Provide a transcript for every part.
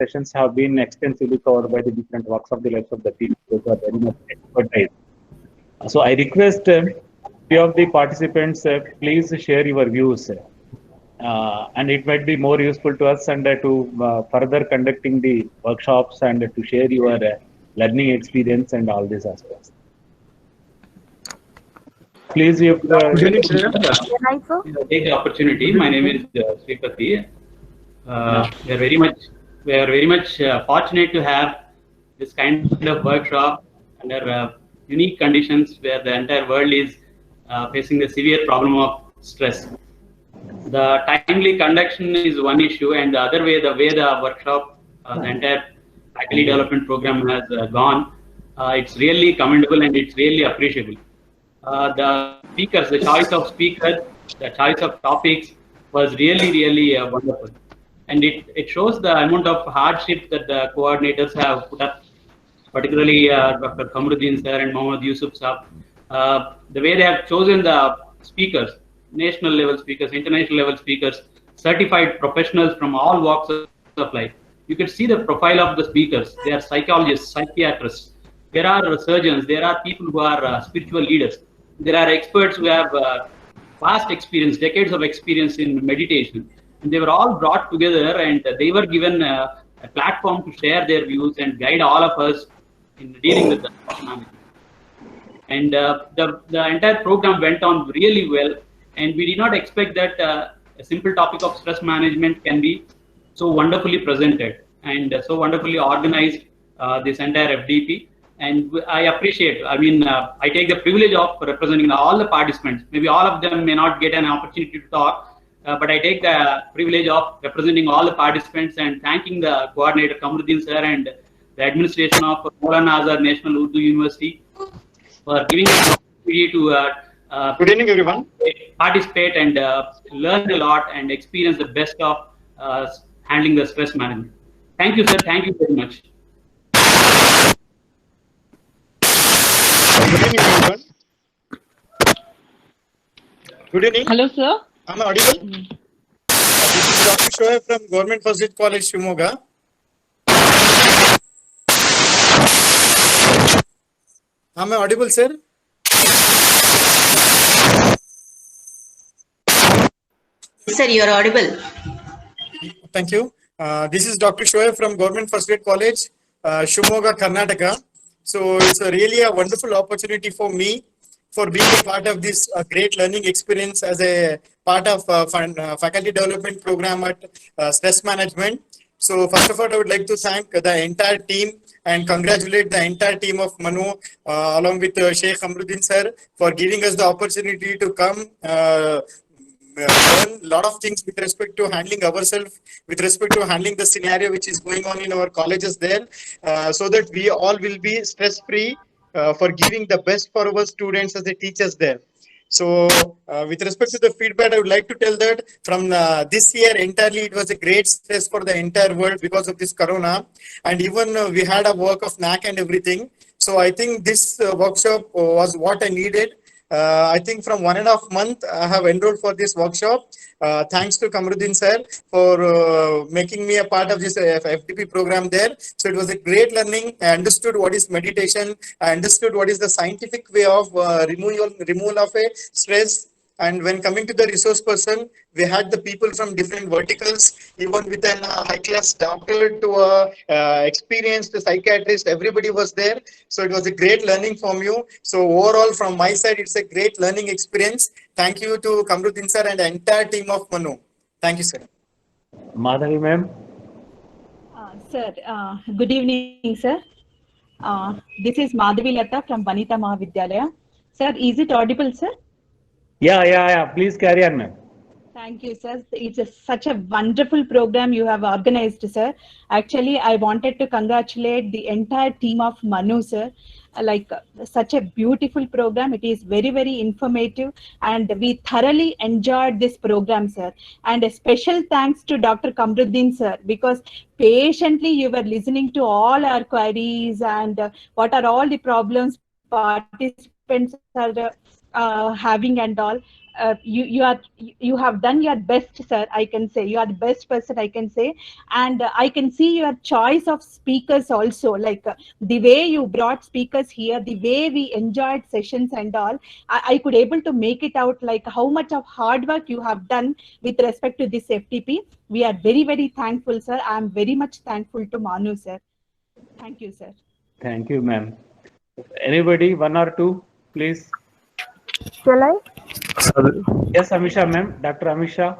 sessions have been extensively covered by the different walks of the lives of the people who are very much expertise. So I request few of the participants, please share your views. And it might be more useful to us and to further conducting the workshops and to share your learning experience and all these aspects. Please, you. Good evening, sir. Take the opportunity. My name is Sripati. We are very much fortunate to have this kind of workshop under unique conditions where the entire world is facing the severe problem of stress. The timely conduction is one issue, and the other way, the workshop, the entire faculty development program has gone, it's really commendable and it's really appreciable. The speakers, the choice of speakers, the choice of topics was really wonderful, and it shows the amount of hardship that the coordinators have put up, particularly Dr. Kamruddin sir and Mohammad Yusuf sir. The way they have chosen the speakers, national level speakers, international level speakers, certified professionals from all walks of life. You can see the profile of the speakers. They are psychologists, psychiatrists. There are surgeons. There are people who are spiritual leaders. There are experts who have vast experience, decades of experience in meditation. And they were all brought together and they were given a platform to share their views and guide all of us in dealing with the economy. And the entire program went on really well. And we did not expect that a simple topic of stress management can be so wonderfully presented and so wonderfully organized, this entire FDP. And I appreciate, I take the privilege of representing all the participants. Maybe all of them may not get an opportunity to talk, but I take the privilege of representing all the participants and thanking the coordinator, Kamruddin sir, and the administration of Maulana Azad National Urdu University for giving us the opportunity to good evening, everyone. Participate and learn a lot and experience the best of handling the stress management. Thank you, sir. Thank you very much. Good evening, everyone. Good evening. Hello, sir. Am I audible? This is Dr. Shoaib from Government First Aid College, Shimoga. Am I audible, sir? Sir, you are audible. Thank you. This is Dr. Shoaib from Government First Aid College, Shimoga, Karnataka. So it's really a wonderful opportunity for me for being a part of this great learning experience as a part of faculty development program at stress management. So first of all, I would like to thank the entire team and congratulate the entire team of Manu along with Sheikh Kamruddin sir for giving us the opportunity to come learn a lot of things with respect to handling ourselves, with respect to handling the scenario which is going on in our colleges there, so that we all will be stress-free for giving the best for our students as the teachers there. So with respect to the feedback, I would like to tell that from this year entirely, it was a great stress for the entire world because of this corona. And even we had a work of NAC and everything. So I think this workshop was what I needed. I think from 1.5 months, I have enrolled for this workshop. Thanks to Kamruddin sir for making me a part of this FDP program there. So it was a great learning. I understood what is meditation. I understood what is the scientific way of removal of a stress. And when coming to the resource person, we had the people from different verticals, even with an high-class doctor to a experienced psychiatrist, everybody was there. So it was a great learning from you. So overall, from my side, it's a great learning experience. Thank you to Kamruddin sir and the entire team of Manu. Thank you, sir. Madhavi ma'am. Sir, good evening, sir. This is Madhavi Lata from Vanita Mahavidyalaya. Sir, is it audible, sir? Yeah. Please carry on, ma'am. Thank you, sir. It's such a wonderful program you have organized, sir. Actually, I wanted to congratulate the entire team of Manu, sir. Like such a beautiful program. It is very, very informative, and we thoroughly enjoyed this program, sir. And a special thanks to Dr. Kamruddin, sir, because patiently you were listening to all our queries and what are all the problems participants are having and all. you have done your best, sir. I can say you are the best person, I can say. And I can see your choice of speakers also, like the way you brought speakers here, the way we enjoyed sessions and all. I could able to make it out like how much of hard work you have done with respect to this FTP. We are very, very thankful, sir. I am very much thankful to Manu, sir. Thank you, sir. Thank you, ma'am. Anybody, one or two, please? Shall I? Yes, Amisha, ma'am. Dr. Amisha.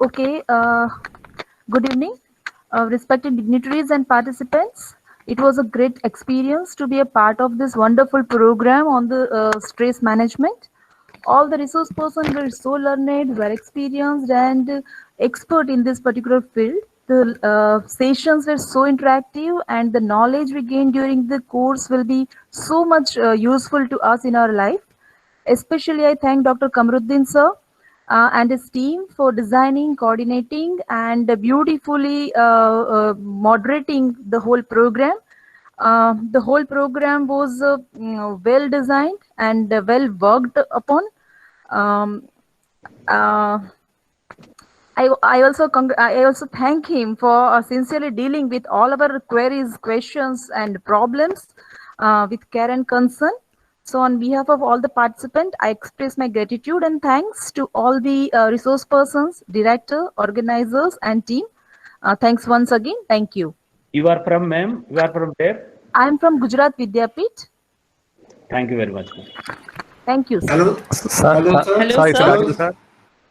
Okay. Good evening, respected dignitaries and participants. It was a great experience to be a part of this wonderful program on the stress management. All the resource persons were so learned, well experienced, and expert in this particular field. The sessions were so interactive, and the knowledge we gained during the course will be so much useful to us in our life. Especially, I thank Dr. Kamruddin sir and his team for designing, coordinating, and beautifully moderating the whole program. The whole program was well designed and well worked upon. I also thank him for sincerely dealing with all of our queries, questions, and problems with care and concern. So on behalf of all the participants, I express my gratitude and thanks to all the resource persons, director, organizers, and team. Thanks once again. Thank you. You are from, ma'am? You are from where? I am from Gujarat Vidyapeeth. Thank you very much. Thank you, sir. Hello, sir. Hello, sir. Hello, Sorry, sir. sir.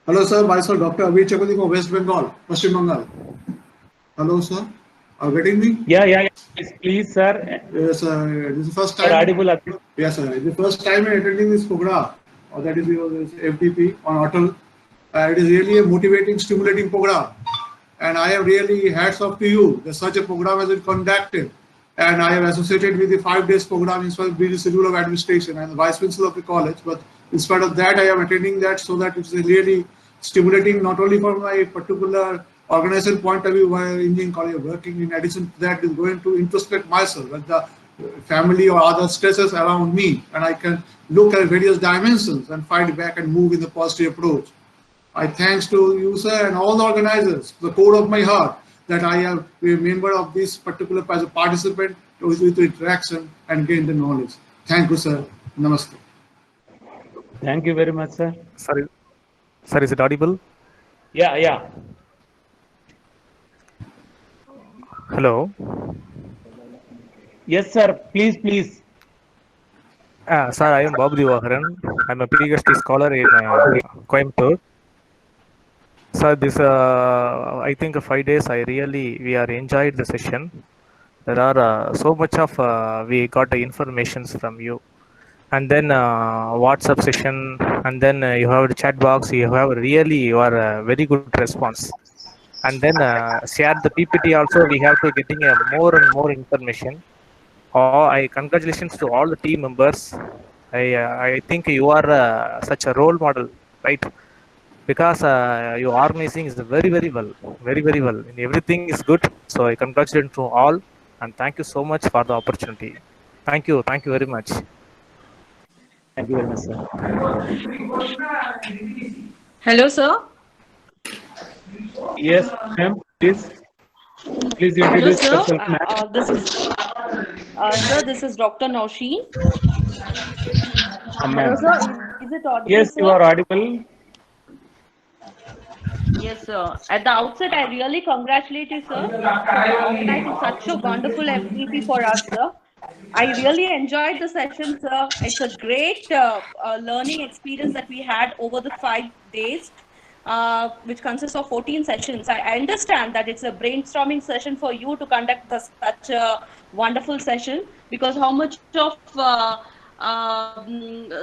Hello, sir. Myself, Dr. Abhi Chaudhary from West Bengal, Paschim Bengal. Hello, sir. Are you getting me? Yeah. Please, sir. Yes, sir. This is the first time. Audible. Yes, sir. The first time I'm attending this program, or that is FTP on Atal. It is really a motivating, stimulating program. And I am really hats off to you that such a program has been conducted. And I am associated with the 5 days program in spite of being the schedule of administration and the vice principal of the college. But in spite of that, I am attending that so that it's really stimulating not only for my particular organizational point of view where engineering college working. In addition to that, is going to introspect myself at the family or other stresses around me, and I can look at various dimensions and fight back and move in the positive approach. I thanks to you, sir, and all the organizers, the core of my heart, that I am a member of this particular as a participant with interaction and gain the knowledge. Thank you, sir. Namaste. Thank you very much, sir. Sorry, sir, is it audible? Yeah. Hello. Yes, sir. Please. Sir, I am Babu Divakaran. I'm a PhD scholar in Coimbatore. Sir, this I think 5 days we are enjoyed the session. There are so much of we got the informations from you, and then WhatsApp session, and then you have the chat box. You are a very good response, and then share the PPT also. We have to getting more and more information. I congratulations to all the team members. I think you are such a role model, right? Because your organizing is very well, and everything is good. So I congratulate to all, and thank you so much for the opportunity. Thank you very much. Thank you very much, sir. Hello, sir. Yes, ma'am. Please Hello, introduce sir. yourself, ma'am. This is Dr. Nausheen. Ma'am. Hello, sir. Is it audible? Yes, sir? you are audible. Yes, sir. At the outset, I really congratulate you, sir, for organizing such a wonderful FTP for us, sir. I really enjoyed the session, sir. It's a great learning experience that we had over the 5 days, which consists of 14 sessions. I understand that it's a brainstorming session for you to conduct such a wonderful session, because how much of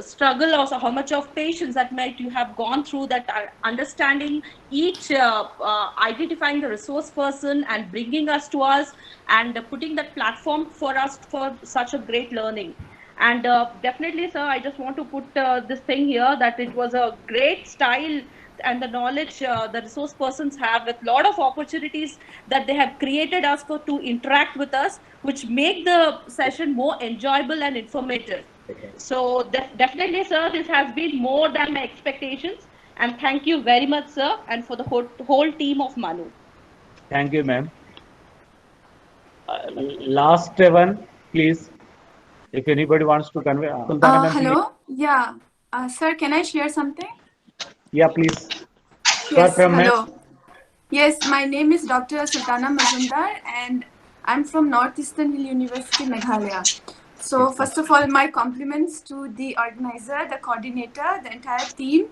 struggle, or how much of patience that might you have gone through, that understanding each, identifying the resource person and bringing us to us and putting that platform for us for such a great learning. And definitely, sir, I just want to put this thing here, that it was a great style and the knowledge the resource persons have, with a lot of opportunities that they have created us for to interact with us, which make the session more enjoyable and informative. So definitely, sir, this has been more than my expectations. And thank you very much, sir, and for the whole team of Manu. Thank you, ma'am. Last one, please. If anybody wants to convey, Sultana ma'am, please. Hello. Yeah. Sir, can I share something? Yeah, please. Yes. From ma'am. Hello. Yes, my name is Dr. Sultana Mazumdar, and I'm from Northeastern Hill University, Meghalaya. So first of all, my compliments to the organizer, the coordinator, the entire team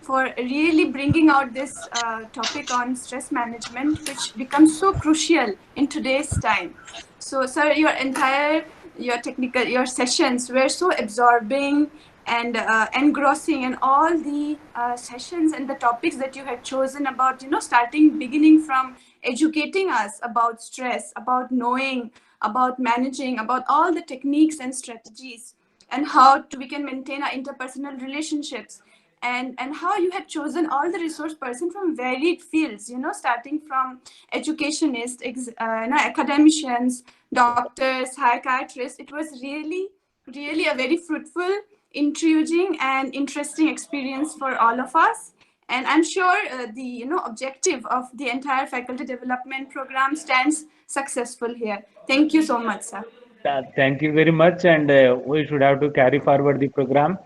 for really bringing out this topic on stress management, which becomes so crucial in today's time. So, sir, your sessions were so absorbing and engrossing, and all the sessions and the topics that you had chosen about, beginning from educating us about stress, about knowing, about managing, about all the techniques and strategies, and how we can maintain our interpersonal relationships, and how you had chosen all the resource person from varied fields, starting from educationists, academicians, doctors, psychiatrists. It was really, really a very fruitful, intriguing, and interesting experience for all of us. And I'm sure the objective of the entire faculty development program stands successful here. Thank you so much, sir. Thank you very much, and we should have to carry forward the program.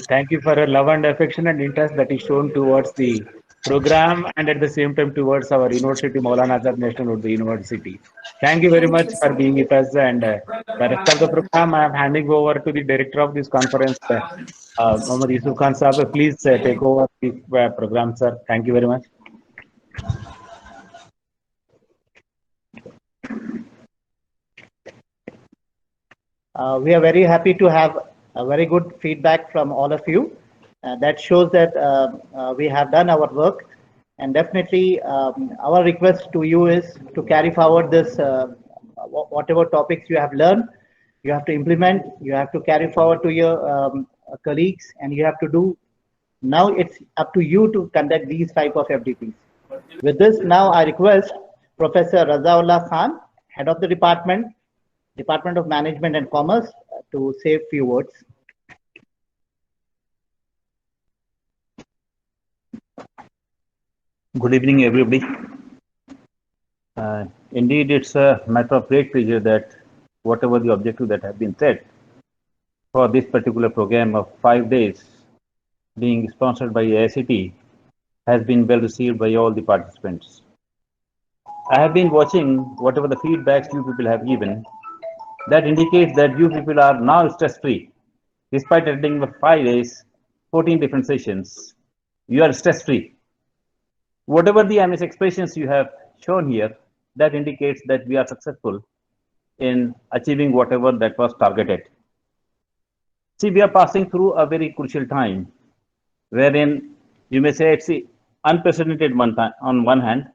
Thank you for your love and affection and interest that is shown towards the program, and at the same time towards our university, Maulana Azad National Urdu University. Thank you very much for being with us, and the rest of the program I am handing over to the director of this conference, Mohammad Yusuf Khan Sahab. Please take over the program, sir. Thank you very much. We are very happy to have a very good feedback from all of you. That shows that we have done our work, and definitely our request to you is to carry forward this, whatever topics you have learned, you have to implement, you have to carry forward to your colleagues, and you have to do. Now it's up to you to conduct these type of FDPs. With this, now I request Professor Razaullah Khan, Head of the Department of Management and Commerce, to say a few words. Good evening, everybody. Indeed, it's a matter of great pleasure that whatever the objective that have been set for this particular program of 5 days being sponsored by AICTE has been well received by all the participants. I have been watching whatever the feedbacks you people have given. That indicates that you people are now stress-free. Despite attending for 5 days, 14 different sessions, you are stress-free. Whatever the MS expressions you have shown here, that indicates that we are successful in achieving whatever that was targeted. See, we are passing through a very crucial time, wherein you may say it's unprecedented on one hand,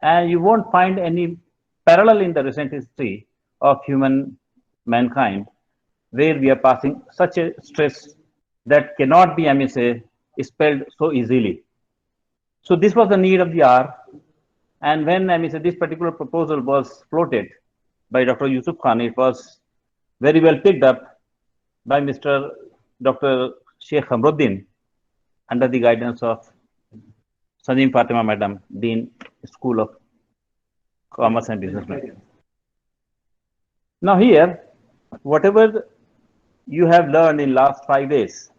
and you won't find any parallel in the recent history of mankind, where we are passing such a stress that cannot be, I may say, spelled so easily. So this was the need of the hour, and when, I may say, this particular proposal was floated by Dr. Yusuf Khan, it was very well picked up by Dr. Sheikh Hamruddin under the guidance of Sanim Fatima Madam, Dean, School of Commerce and Business Management. Now here, whatever you have learned in last 5 days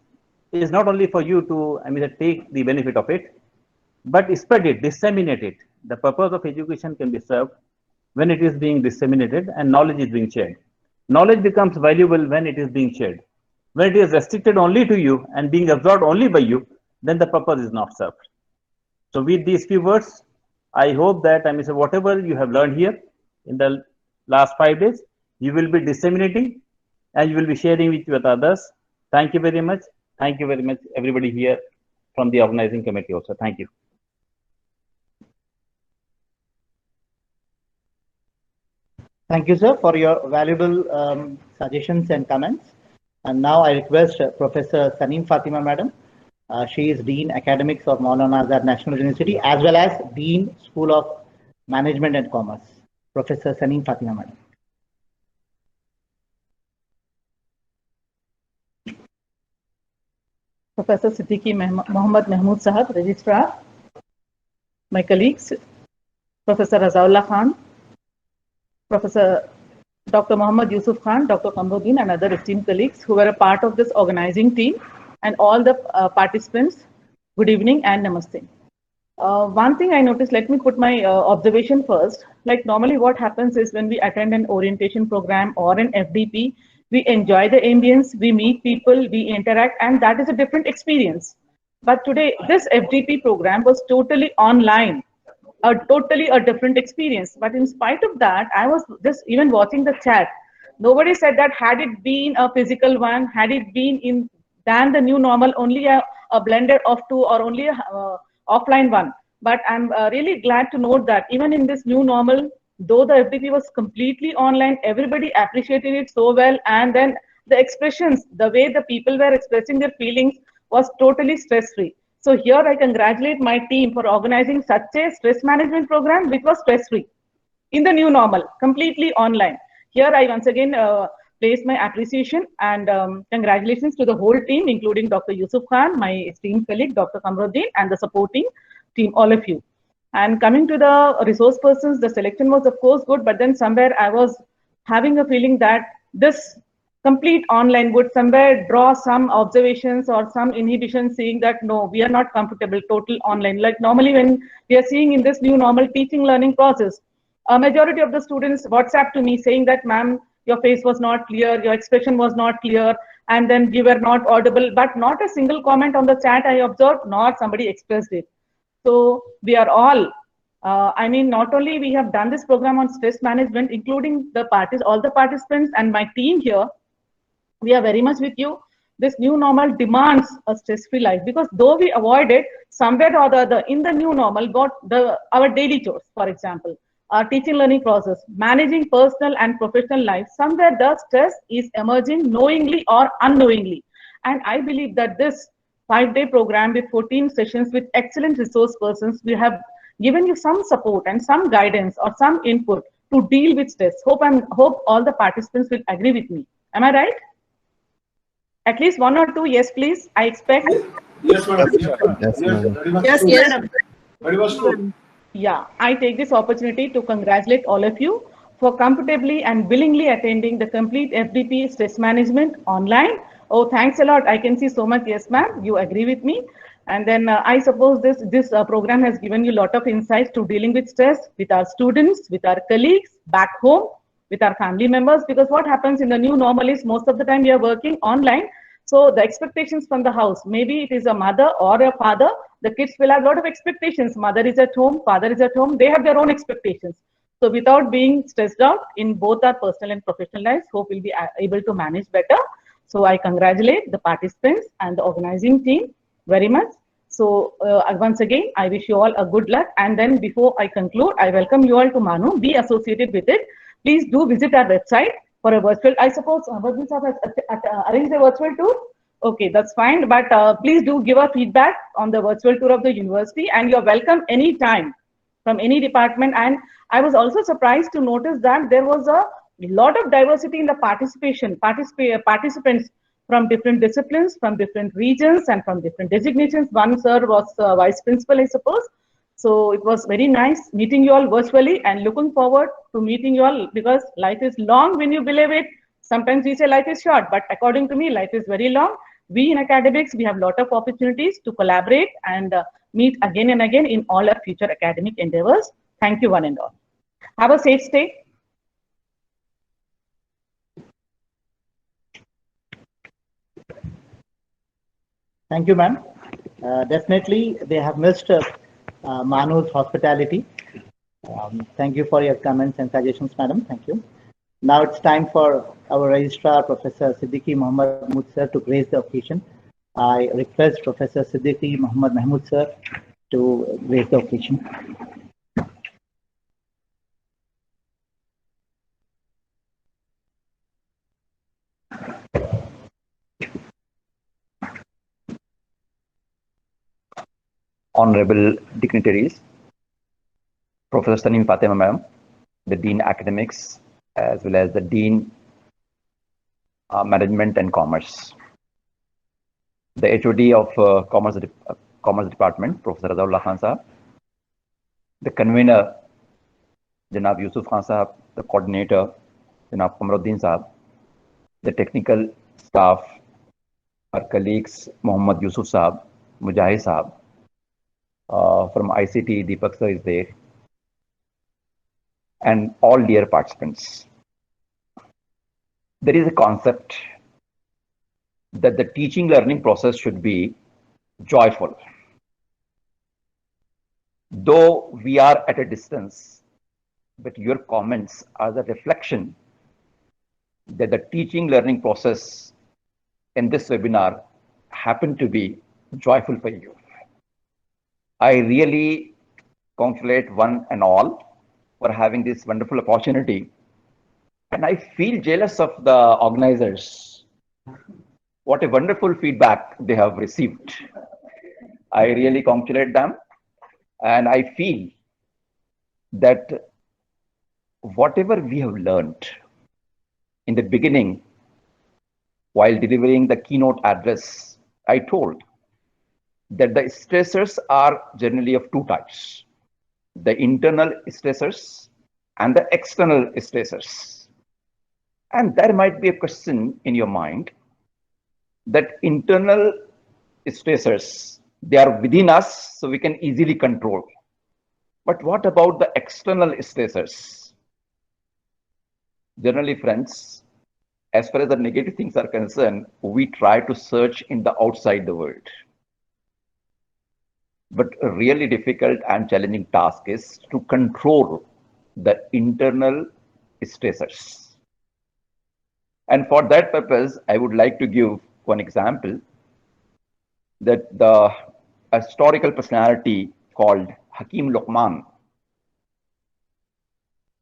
is not only for you to, I mean, take the benefit of it, but spread it, disseminate it. The purpose of education can be served when it is being disseminated and knowledge is being shared. Knowledge becomes valuable when it is being shared. When it is restricted only to you and being absorbed only by you, then the purpose is not served. So with these few words, I hope that, I mean, whatever you have learned here in the last 5 days, you will be disseminating and you will be sharing with others. Thank you very much. Thank you very much, everybody here from the organizing committee also. Thank you. Thank you, sir, for your valuable suggestions and comments. And now I request Professor Sanim Fatima Madam. She is Dean Academics of Maulana Azad National University, as well as Dean School of Management and Commerce. Professor Sanim Fatima Madam. Professor Siddiqui Mohammed Mahmood Sahab, Registrar, my colleagues, Professor Razaullah Khan, Professor Dr. Muhammad Yusuf Khan, Dr. Kamruddin, and other esteemed colleagues who were a part of this organizing team, and all the participants, good evening and namaste. One thing I noticed, let me put my observation first. Like normally what happens is when we attend an orientation program or an FDP, we enjoy the ambience, we meet people, we interact, and that is a different experience. But today, this FDP program was totally online, totally a different experience. But in spite of that, I was just even watching the chat. Nobody said that had it been a physical one, had it been in than the new normal, only a blended of two or only a offline one. But I'm really glad to note that even in this new normal, though the FDP was completely online, everybody appreciated it so well. And then the expressions, the way the people were expressing their feelings was totally stress-free. So here I congratulate my team for organizing such a stress management program which was stress-free in the new normal, completely online. Here I once again place my appreciation and congratulations to the whole team, including Dr. Yusuf Khan, my esteemed colleague, Dr. Kamruddin, and the supporting team, all of you. And coming to the resource persons, the selection was of course good, but then somewhere I was having a feeling that this complete online would somewhere draw some observations or some inhibition, saying that no, we are not comfortable total online. Like normally when we are seeing in this new normal teaching learning process, a majority of the students WhatsApp to me saying that, ma'am, your face was not clear, your expression was not clear, and then you were not audible, but not a single comment on the chat I observed, nor somebody expressed it. So we are all, I mean, not only we have done this program on stress management, including the parties, all the participants and my team here, we are very much with you. This new normal demands a stress-free life, because though we avoid it, somewhere or the other in the new normal got our daily chores, for example, our teaching learning process, managing personal and professional life, somewhere the stress is emerging knowingly or unknowingly. And I believe that this 5-day program with 14 sessions with excellent resource persons, we have given you some support and some guidance or some input to deal with stress. Hope all the participants will agree with me. Am I right? At least one or two, yes, please. I expect. Yes, madam. Yes, madam. Very much true. Yeah, I take this opportunity to congratulate all of you for comfortably and willingly attending the complete FDP stress management online. Oh, thanks a lot. I can see so much. Yes, ma'am. You agree with me. And then I suppose this program has given you a lot of insights to dealing with stress with our students, with our colleagues back home, with our family members, because what happens in the new normal is most of the time we are working online. So the expectations from the house, maybe it is a mother or a father, the kids will have a lot of expectations. Mother is at home, father is at home, they have their own expectations. So without being stressed out in both our personal and professional lives, hope we'll be able to manage better. So I congratulate the participants and the organizing team very much. So once again, I wish you all a good luck. And then before I conclude, I welcome you all to Manu, be associated with it. Please do visit our website for a virtual, I suppose, Abhadri Sahab has arranged a virtual tour. Okay, that's fine. But please do give a feedback on the virtual tour of the university, and you're welcome anytime from any department. And I was also surprised to notice that there was a lot of diversity in the participants from different disciplines, from different regions, and from different designations. One sir was vice principal, I suppose. So it was very nice meeting you all virtually, and looking forward to meeting you all, because life is long when you believe it. Sometimes we say life is short, but according to me, life is very long. We in academics, we have a lot of opportunities to collaborate and meet again and again in all our future academic endeavors. Thank you one and all. Have a safe stay. Thank you, ma'am. Definitely, they have missed Manu's hospitality. Thank you for your comments and suggestions, madam. Thank you. Now it's time for our registrar, Professor Siddiqui Mohammed Mahmood sir, to grace the occasion. I request Professor Siddiqui Mohammed Mahmood sir to grace the occasion. Honorable dignitaries, Professor Taneem Fatima ma'am, the Dean Academics, as well as the Dean Management and Commerce, the HOD of Commerce Department, Professor Razaullah Khan Sahab, the convener, Janab Yusuf Khan Sahab, the coordinator, Janab Kamaruddin Sahab, the technical staff, our colleagues, Mohammad Yusuf Sahab, Mujahid Sahab, from ICT, Deepak Sir is there, and all dear participants. There is a concept that the teaching learning process should be joyful. Though we are at a distance, but your comments are the reflection that the teaching learning process in this webinar happened to be joyful for you. I really congratulate one and all for having this wonderful opportunity. And I feel jealous of the organizers. What a wonderful feedback they have received. I really congratulate them. And I feel that whatever we have learned in the beginning, while delivering the keynote address, I told that the stressors are generally of two types: the internal stressors and the external stressors. And there might be a question in your mind that internal stressors, they are within us, so we can easily control. But what about the external stressors? Generally, friends, as far as the negative things are concerned, we try to search in the outside the world. But a really difficult and challenging task is to control the internal stressors. And for that purpose, I would like to give one example, that the historical personality called Hakim Luqman.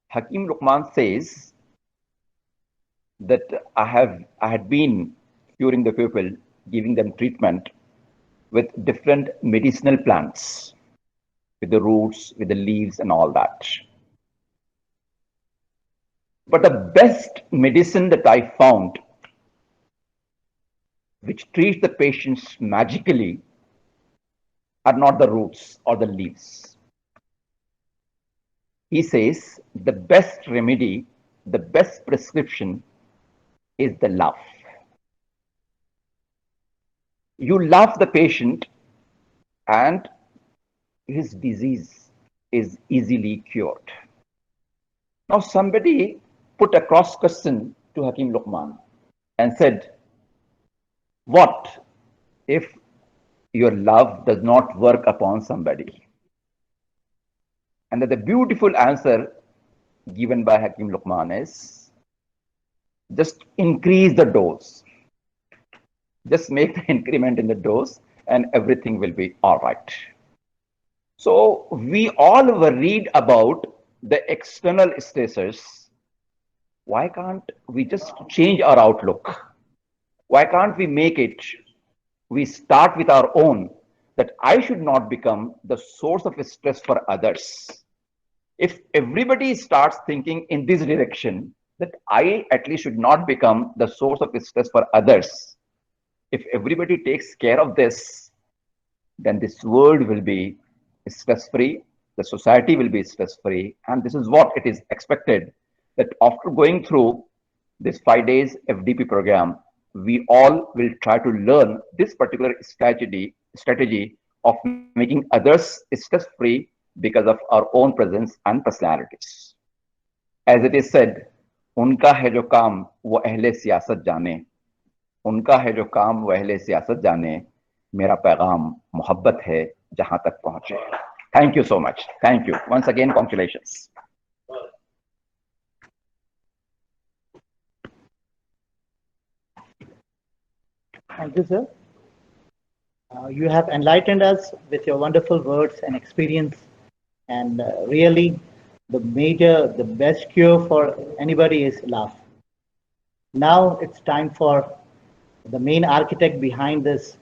Hakim Luqman says that I had been curing the people, giving them treatment with different medicinal plants, with the roots, with the leaves and all that. But the best medicine that I found, which treats the patients magically, are not the roots or the leaves. He says the best remedy, the best prescription is the love. You love the patient and his disease is easily cured. Now somebody put a cross question to Hakim Luqman and said, what if your love does not work upon somebody? And the beautiful answer given by Hakim Luqman is, just increase the dose. Just make the increment in the dose and everything will be all right. So we all worried about the external stressors. Why can't we just change our outlook? Why can't we make it, we start with our own, that I should not become the source of stress for others. If everybody starts thinking in this direction, that I at least should not become the source of stress for others. If everybody takes care of this, then this world will be stress-free, the society will be stress-free, and this is what it is expected, that after going through this 5 days FDP program, we all will try to learn this particular strategy of making others stress-free because of our own presence and personalities. As it is said, उनका है जो काम वो अहले सियासत जाने, उनका है जो काम वो अहले सियासत जाने, मेरा पैगाम मोहब्बत है जहां तक पहुंचे. Thank you so much. Thank you. Once again, congratulations. Thank you, sir. You have enlightened us with your wonderful words and experience, and really the best cure for anybody is love. Now it's time for the main architect behind this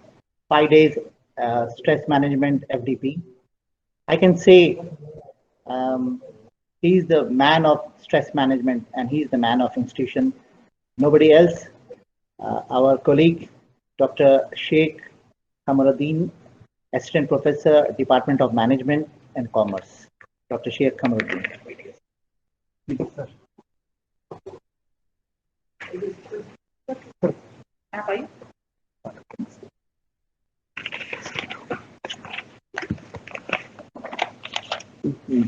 5 days stress management FDP. I can say he's the man of stress management and he's the man of institution. Nobody else. Our colleague, Dr. Sheikh Kamaruddin, Assistant Professor, Department of Management and Commerce. Dr. Sheikh Kamaruddin.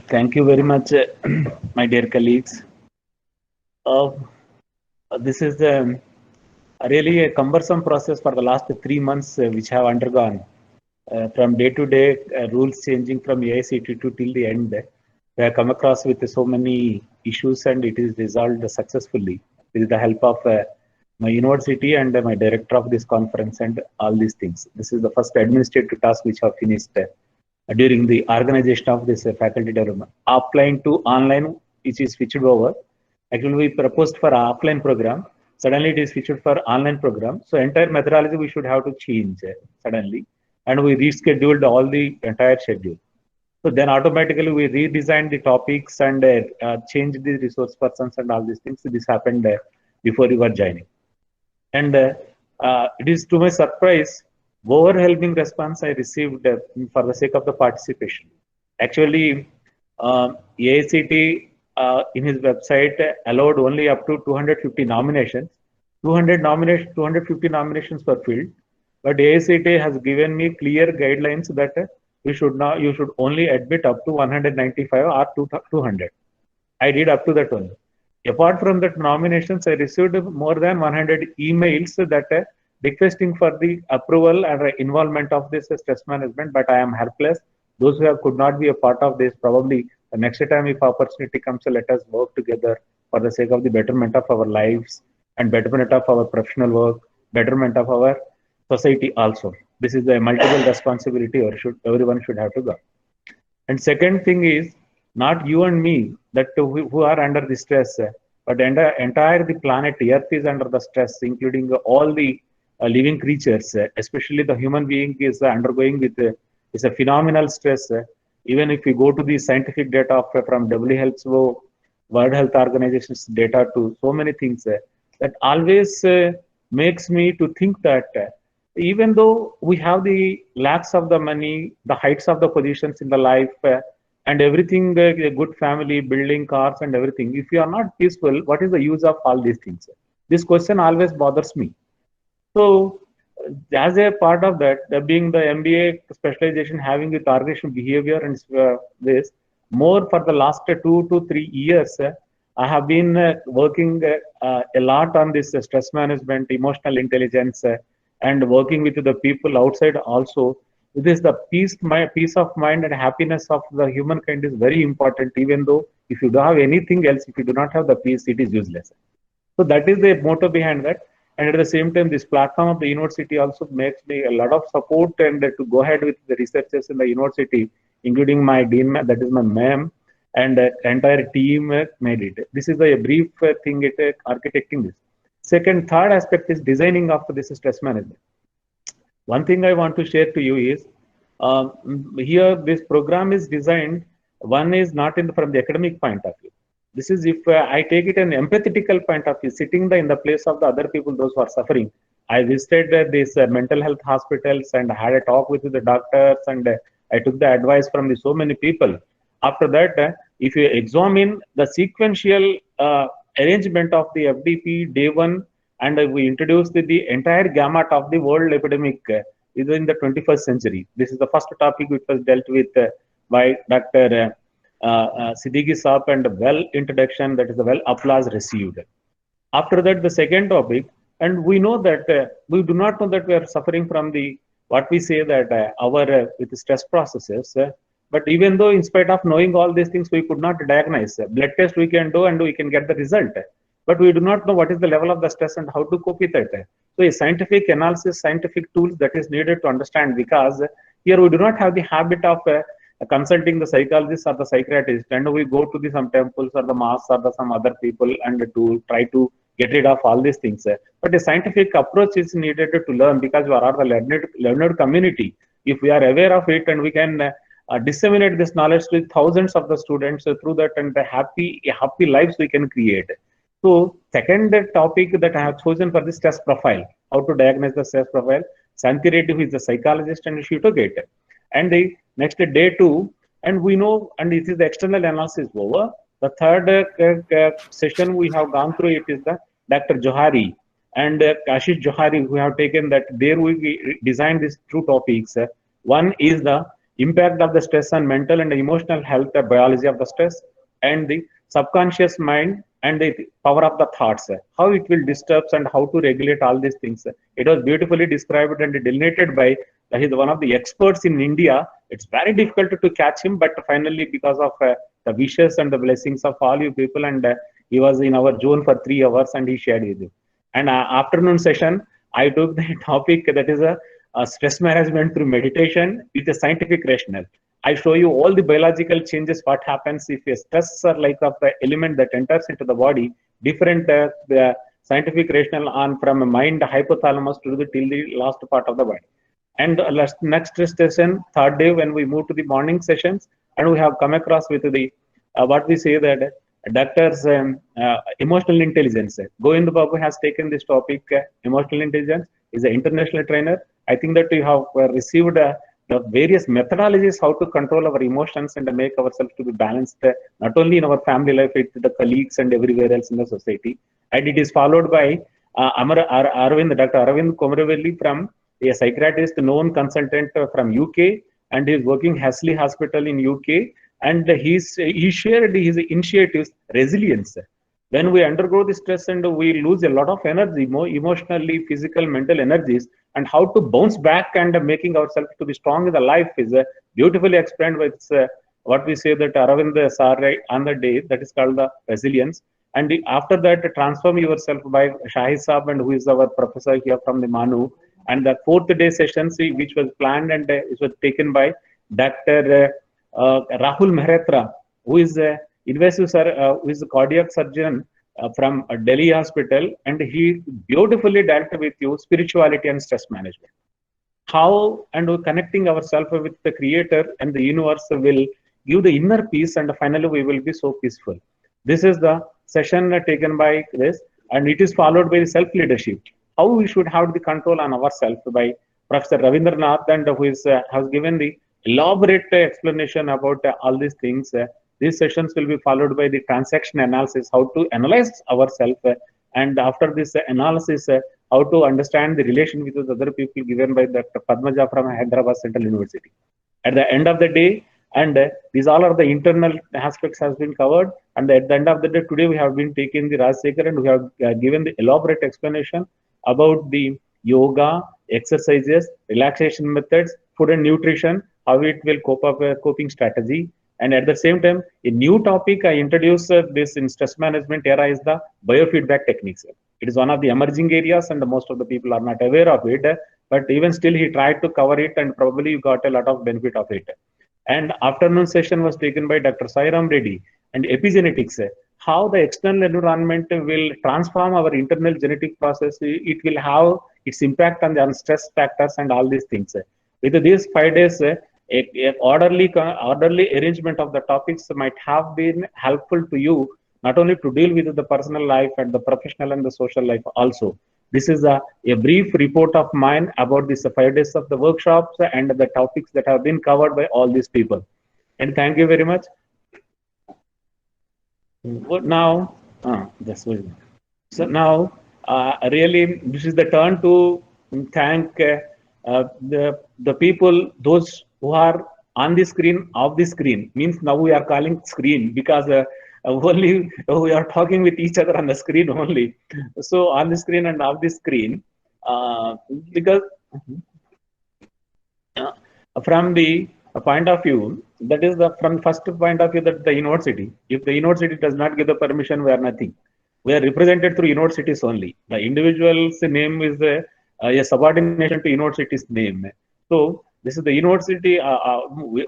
Thank you very much, my dear colleagues. This is really a cumbersome process for the last 3 months which I have undergone. From day to day, rules changing from AICTE to till the end. We have come across with so many issues and it is resolved successfully with the help of my university and my director of this conference and all these things. This is the first administrative task which I have finished during the organization of this faculty development. Offline to online, which is switched over. Actually, we proposed for offline program. Suddenly, it is switched for online program. So, entire methodology we should have to change suddenly. And we rescheduled all the entire schedule. So, then automatically we redesigned the topics and changed the resource persons and all these things. So this happened before you were joining. And it is to my surprise, overwhelming response I received for the sake of the participation. Actually, AICTE in his website allowed only up to 250 nominations. 250 nominations were filled, but AICTE has given me clear guidelines that you should only admit up to 195 or 200. I did up to that only. Apart from that nominations, I received more than 100 emails that requesting for the approval and involvement of this stress management, but I am helpless. Those who could not be a part of this, probably the next time if opportunity comes, let us work together for the sake of the betterment of our lives and betterment of our professional work, betterment of our society also. This is a multiple responsibility or everyone should have to go. And second thing is, not you and me that who are under the stress, but entire the planet Earth is under the stress, including all the living creatures, especially the human being is undergoing with is a phenomenal stress. Even if we go to the scientific data from WHO, World Health Organization's data to so many things, that always makes me to think that even though we have the lacks of the money, the heights of the positions in the life, and everything, a good family, building cars and everything, if you are not peaceful, what is the use of all these things? This question always bothers me. So, as a part of that, being the MBA specialization, having with organizational behavior and this, more for the last 2 to 3 years, I have been working a lot on this stress management, emotional intelligence, and working with the people outside also. This the peace of mind and happiness of the humankind is very important. Even though if you don't have anything else, if you do not have the peace, it is useless. So that is the motto behind that. And at the same time, this platform of the university also makes me a lot of support and to go ahead with the researchers in the university, including my dean, that is my ma'am, and the entire team made it. This is a brief thing, architecting this. Third aspect is designing of this stress management. One thing I want to share to you is, here this program is designed, one is not from the academic point of view. This is if I take it an empathetical point of view, sitting in the place of the other people, those who are suffering. I visited these mental health hospitals and had a talk with the doctors, and I took the advice from so many people. After that, if you examine the sequential arrangement of the FDP day one, and we introduced the entire gamut of the world epidemic within the 21st century. This is the first topic which was dealt with by Dr. Siddiqui Saab, and well introduction, that is the well applause received. After that, the second topic, and we know that we do not know that we are suffering from the what we say that our with stress processes. But even though in spite of knowing all these things, we could not diagnose. Blood test we can do and we can get the result. But we do not know what is the level of the stress and how to cope with it. So a scientific analysis, scientific tools that is needed to understand, because here we do not have the habit of consulting the psychologist or the psychiatrist, and we go to some temples or the mosques or some other people and to try to get rid of all these things. But a scientific approach is needed to learn, because we are the learned community. If we are aware of it and we can disseminate this knowledge to thousands of the students, through that, and the happy lives we can create. So second topic that I have chosen for the stress profile, how to diagnose the stress profile. Santi Reddy, who is a psychologist, and she took it. And the next day too, and we know, and it is the external analysis over. The third session we have gone through, it is the Dr. Johari and Ashish Johari, who have taken that. There we designed these two topics. One is the impact of the stress on mental and emotional health, the biology of the stress, and the subconscious mind and the power of the thoughts, how it will disturb and how to regulate all these things. It was beautifully described and delineated by he is one of the experts in India. It's very difficult to catch him, but finally, because of the wishes and the blessings of all you people, and he was in our zone for 3 hours and he shared with you. And afternoon session, I took the topic that is a stress management through meditation with a scientific rationale. I show you all the biological changes, what happens if a stress or like of the element that enters into the body, different the scientific rationale on from a mind hypothalamus to the till the last part of the body. And next session, third day, when we move to the morning sessions, and we have come across with the what we say that doctors emotional intelligence. Govind Babu has taken this topic, emotional intelligence. Is an international trainer. I think that we have received the various methodologies how to control our emotions and make ourselves to be balanced, not only in our family life, with the colleagues and everywhere else in the society. And it is followed by Dr. Aravind Komaravelli, from a psychiatrist, known consultant from UK, and he is working Hasley Hospital in UK. And he shared his initiatives, resilience. When we undergo the stress and we lose a lot of energy, emotionally, physical, mental energies, and how to bounce back and making ourselves to be strong in the life is beautifully explained with what we say that Aravind Sar on the day, that is called the resilience. And after that, transform yourself by Shahi Saab, and who is our professor here from the Manu. And the fourth day session, which was planned and it was taken by Dr. Rahul Mehrotra, who is invasive who is a cardiac surgeon from Delhi Hospital, and he beautifully dealt with you spirituality and stress management. How and connecting ourselves with the Creator and the universe will give the inner peace, and finally we will be so peaceful. This is the session taken by this, and it is followed by the self-leadership. How we should have the control on ourselves by Professor Ravindranath, and who is has given the elaborate explanation about all these things. These sessions will be followed by the transaction analysis, how to analyze ourselves, and after this analysis, how to understand the relation with other people, given by Dr. Padmaja from Hyderabad Central University. At the end of the day, and these all are the internal aspects has been covered, and at the end of the day, today we have been taking the Rajsekhar, and we have given the elaborate explanation about the yoga, exercises, relaxation methods, food and nutrition, how it will cope up a coping strategy. And at the same time, a new topic I introduced this in stress management era is the biofeedback techniques. It is one of the emerging areas, and most of the people are not aware of it, but even still he tried to cover it, and probably you got a lot of benefit of it. And afternoon session was taken by Dr. Sairam Reddy, and epigenetics, how the external environment will transform our internal genetic process. It will have its impact on the stress factors and all these things. With these 5 days, a orderly arrangement of the topics might have been helpful to you, not only to deal with the personal life and the professional and the social life also. This is a brief report of mine about this 5 days of the workshops and the topics that have been covered by all these people. And thank you very much. Now, really, this is the turn to thank the people, those who are on the screen, off the screen. Means now we are calling screen, because only we are talking with each other on the screen only. So on the screen and off the screen, because from the point of view, that is from first point of view, that the university, if the university does not give the permission, we are nothing. We are represented through universities only. The individual's name is a subordination to university's name. So this is the university.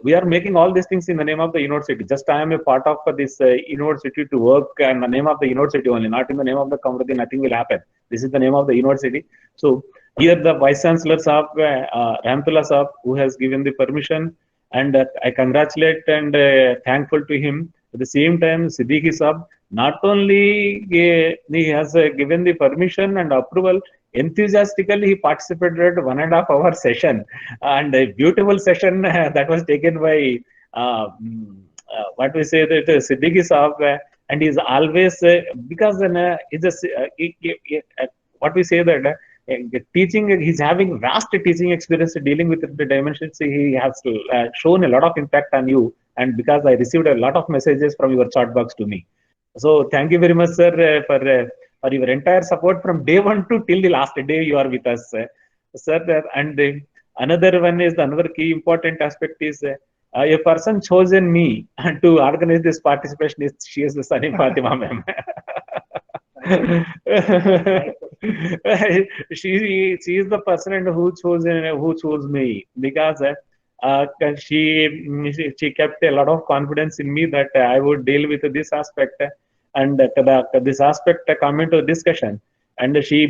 We are making all these things in the name of the university. Just I am a part of this university to work in the name of the university only, not in the name of the community. Nothing will happen. This is the name of the university. So here the Vice Chancellor Saab, Rahmatullah Saab, who has given the permission, and I congratulate and thankful to him. At the same time, Siddiqui Saab, not only he has given the permission and approval, enthusiastically he participated 1.5 hour session, and a beautiful session that was taken by what we say that Siddiqui Saab, and he's always because it's what we say that teaching, he's having vast teaching experience dealing with the dimensions. He has shown a lot of impact on you, and because I received a lot of messages from your chat box to me. So thank you very much, sir, for your entire support from day one to till the last day you are with us, sir. And another one is another key important aspect is a person chosen me to organize this participation is she is the Sanim Fatima ma'am. she is the person who chose me because she kept a lot of confidence in me that I would deal with this aspect, and this aspect come into discussion, and she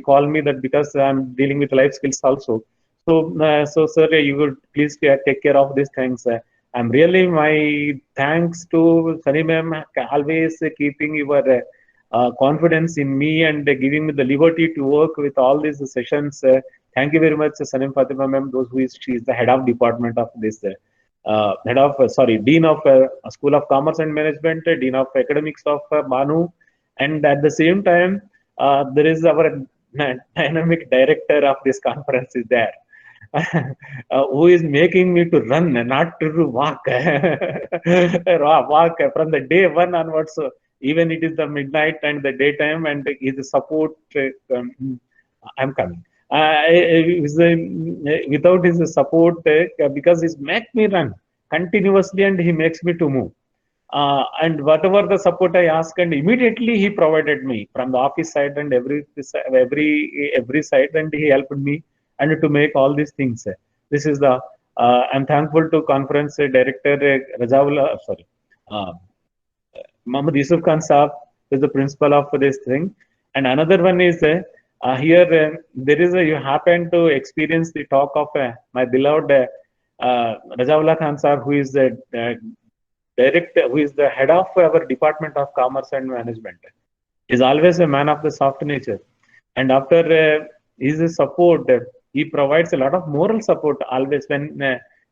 called me that because I'm dealing with life skills also. So sir, you would please take care of these things. I'm really, my thanks to Sunny ma'am, always keeping your confidence in me and giving me the liberty to work with all these sessions. Thank you very much, Sanim Fatima ma'am. She is the head of department of this, Dean of School of Commerce and Management, Dean of Academics of Manu, and at the same time, there is our dynamic director of this conference is there. Who is making me to run, not to walk. Walk from the day one onwards. So even it is the midnight and the daytime, and his support. I'm coming. Without his support, because he's make me run continuously, and he makes me to move. And whatever the support I ask, and immediately he provided me from the office side and every side, and he helped me and to make all these things. This is the I'm thankful to conference director Rajaullah, Muhammad Yusuf Khan Saab is the principal of this thing. And another one is here there is you happen to experience the talk of my beloved Rajaullah Khan Saab, who is the director, who is the head of our Department of Commerce and Management. Is always a man of the soft nature, and after his support, he provides a lot of moral support always when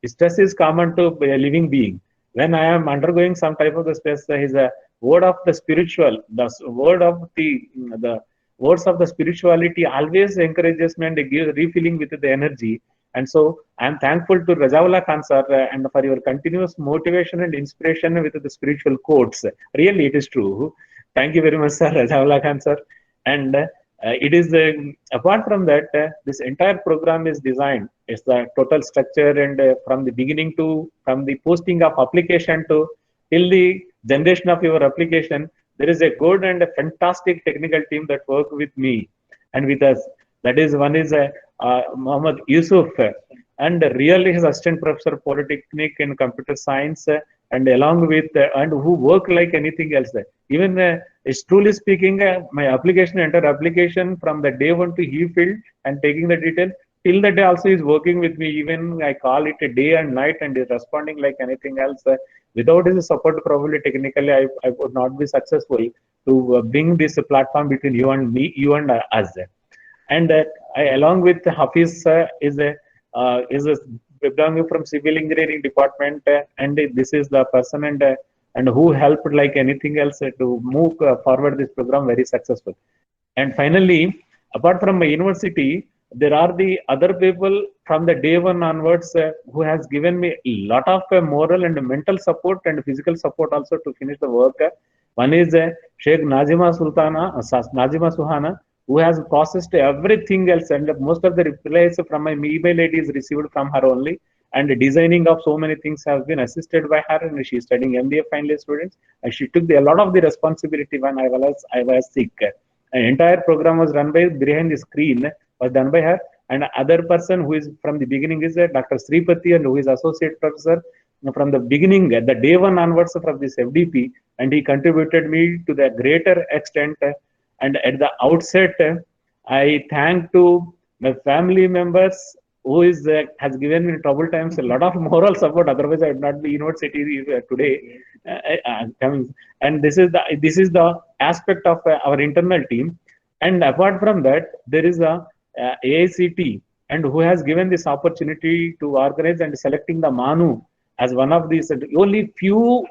stress is common to a living being. When I am undergoing some type of the stress, his word of the spiritual, the words of the spirituality always encourages me and gives refilling with the energy. And so I am thankful to Rajaullah Khan sir and for your continuous motivation and inspiration with the spiritual quotes. Really, it is true. Thank you very much, sir, Rajaullah Khan sir. And it is apart from that, this entire program is designed. It's the total structure, and from the beginning to from the posting of application to till the generation of your application, there is a good and a fantastic technical team that work with me and with us. That is one is Muhammad Yusuf, and really his assistant professor Polytechnic in computer science, and along with and who work like anything else. Even is truly speaking, my entire application from the day one to he filled and taking the detail till the day also is working with me. Even I call it a day and night, and is responding like anything else. Without his support, probably technically I would not be successful to bring this platform between you and me, you and us. And along with Hafiz is a belonging from civil engineering department, and this is the person and who helped like anything else to move forward this program very successful. And finally, apart from my university, there are the other people from the day one onwards who has given me a lot of moral and mental support and physical support also to finish the work. One is Sheikh Najima Suhana, who has processed everything else, and most of the replies from my email ID is received from her only, and the designing of so many things have been assisted by her, and she is studying MBA final year students, and she took a lot of the responsibility when I was sick. An entire program was run by behind the screen, was done by her, and other person who is from the beginning is Dr. Sripati, and who is associate professor from the beginning, at the day one onwards from this FDP, and he contributed me to the greater extent. And at the outset, I thank to my family members who has given me in trouble times a lot of moral support. Otherwise, I would not be in university today. coming, and this is the aspect of our internal team. And apart from that, there is a AICT, and who has given this opportunity to organize and selecting the Manu as one of these. Only few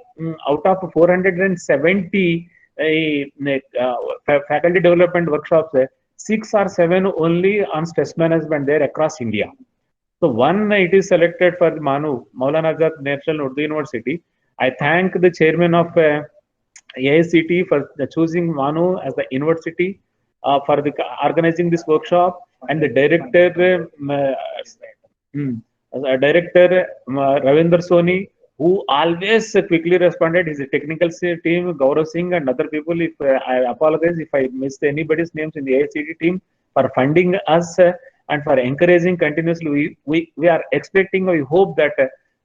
out of 470 faculty development workshops, 6 or 7 only on stress management there across India. So one, it is selected for the Manu, Maulana Azad National Urdu University. I thank the chairman of AICT for choosing Manu as the university for the organizing this workshop, and the director, Ravinder Soni, who always quickly responded. His technical team, Gaurav Singh and other people. If I apologize if I missed anybody's names in the AICT team, for funding us and for encouraging continuously. We are expecting, we hope that,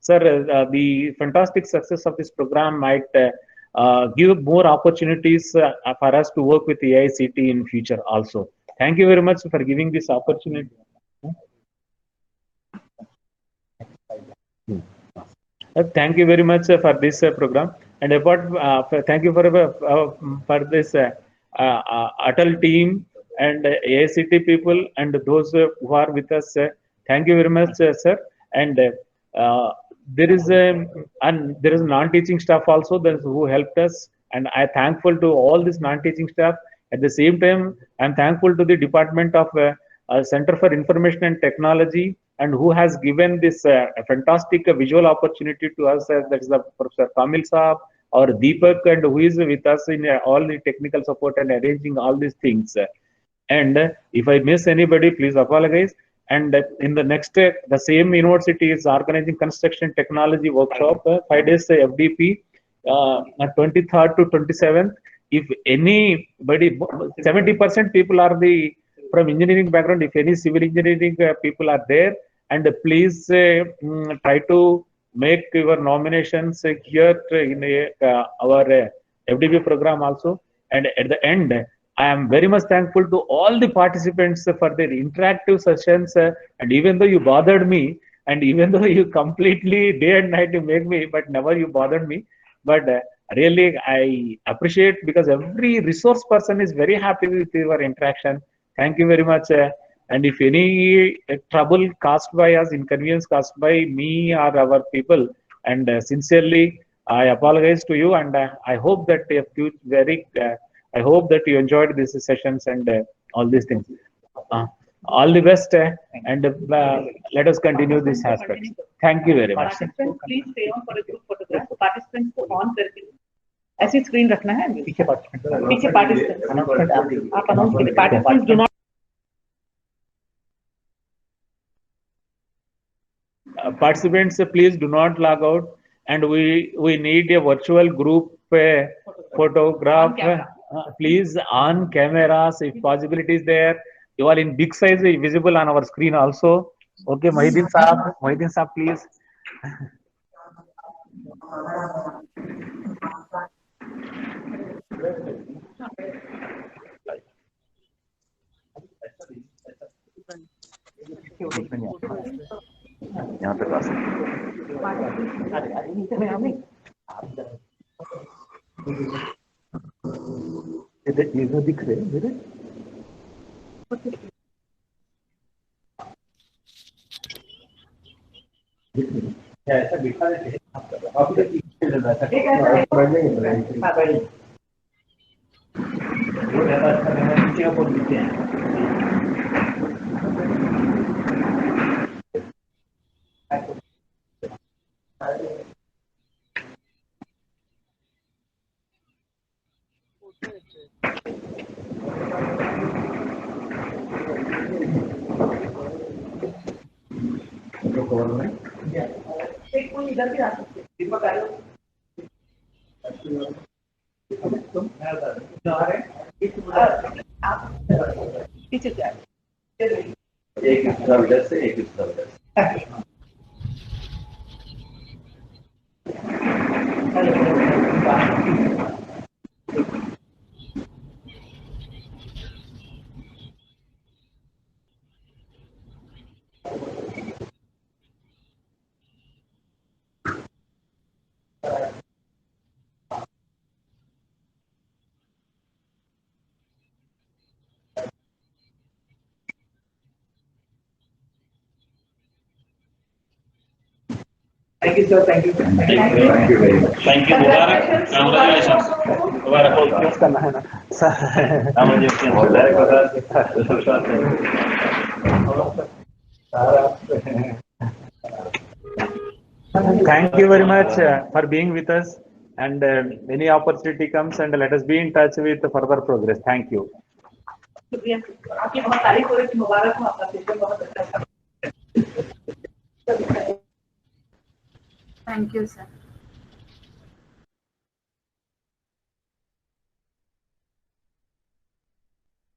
sir, the fantastic success of this program might give more opportunities for us to work with the AICT in future also. Thank you very much for giving this opportunity. Thank you very much for this program, and thank you for this Atal team and AICT people and those who are with us. Thank you very much, sir. And there is non-teaching staff also who helped us, and I am thankful to all this non-teaching staff. At the same time, I am thankful to the Department of Center for Information and Technology, and who has given this fantastic visual opportunity to us. That is the Professor Kamil Saab or Deepak, and who is with us in all the technical support and arranging all these things. And if I miss anybody, please apologize. And in the next, the same university is organizing construction technology workshop, 5 days FDP, 23rd to 27th. If anybody, 70% people are from engineering background. If any civil engineering people are there, and please try to make your nominations here in our FDP program also. And at the end, I am very much thankful to all the participants for their interactive sessions. And even though you bothered me, and even though you completely day and night you make me, but never you bothered me. But really, I appreciate, because every resource person is very happy with your interaction. Thank you very much. And if any trouble caused by us, inconvenience caused by me or our people, and sincerely, I apologize to you. And I hope that I hope that you enjoyed these sessions and all these things. All the best, and let us continue this aspect. Thank you very much. Participants, please stay on for a group photograph. Participants को on करके ऐसी screen रखना है. पीछे participants. आप announce करिए. Participants do not. Participants, please do not log out, and we need a virtual group photograph. Please on cameras, if possibility is there. You are in big size, visible on our screen also. Okay, Mohideen Saab, please. यहाँ पे पास इधर दिख रहे मेरे ऐसा दिखा रहे थे आप पीछे हैं. कोई इधर भी आ सकते हैं. दीपक आयो. आप पीछे जाए. एक इधर से एक इधर से. Thank you, sir. Thank you. Thank you. Thank you very much. Thank you. Mubarak. Congratulations. Mubarak. Thank you very much for being with us, and any opportunity comes, and let us be in touch with further progress. Thank you. शुक्रिया आपकी बहुत तारीफ हो रही थी मुबारक हो आपका session बहुत अच्छा था Thank you, sir.